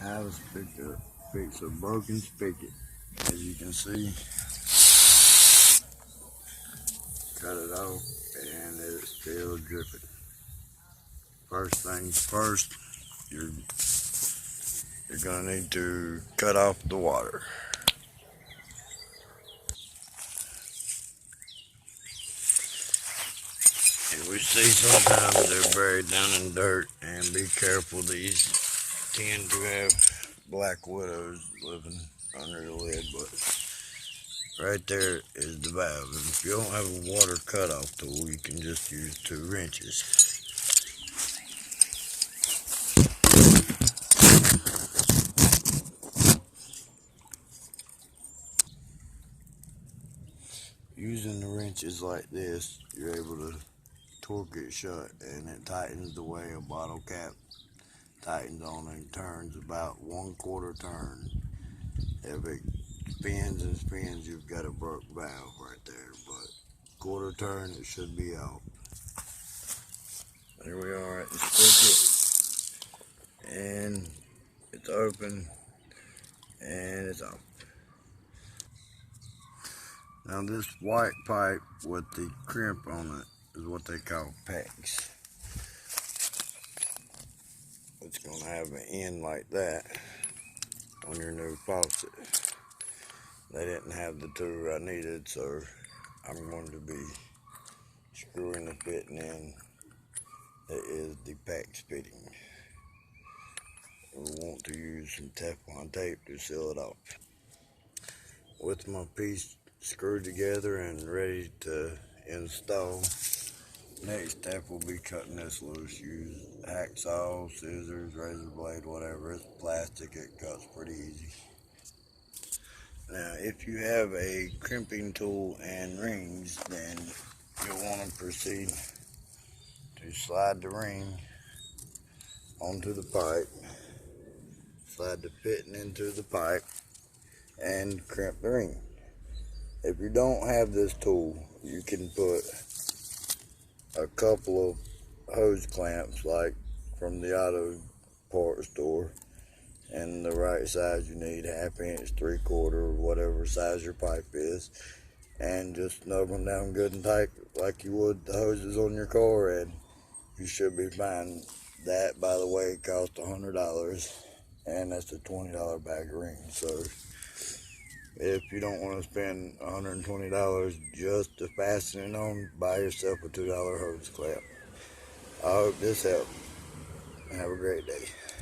I was fix a broken spigot. As you can see, cut it off and it's still dripping. First things first, you're gonna need to cut off the water. And we see sometimes they're buried down in dirt, and be careful, these tend to have black widows living under the lid, but right there is the valve. And if you don't have a water cutoff tool, you can just use 2 wrenches. Using the wrenches like this, you're able to torque it shut, and it tightens the way a bottle cap tightens on and turns about 1/4 turn. If it spins and spins, you've got a broke valve right there, but 1/4 turn, it should be out. There we are at the spigot, and it's open and it's off. Now this white pipe with the crimp on it is what they call pegs. It's going to have an end like that on your new faucet. They didn't have the tool I needed, so I'm going to be screwing the fitting in. It is the pack fitting. We'll want to use some Teflon tape to seal it off. With my piece screwed together and ready to install, next step will be cutting this loose. Use hacksaw, scissors, razor blade, whatever. It's plastic, it cuts pretty easy. Now, if you have a crimping tool and rings, then you'll want to proceed to slide the ring onto the pipe, slide the fitting into the pipe, and crimp the ring. If you don't have this tool, you can put a couple of hose clamps, like from the auto parts store, and the right size you need, 1/2 inch, 3/4, whatever size your pipe is, and just snug them down good and tight like you would the hoses on your car, and you should be fine. That, by the way, costs $100, and that's a $20 bag of rings. So if you don't want to spend $120 just to fasten it on, buy yourself a $2 hose clamp. I hope this helped. Have a great day.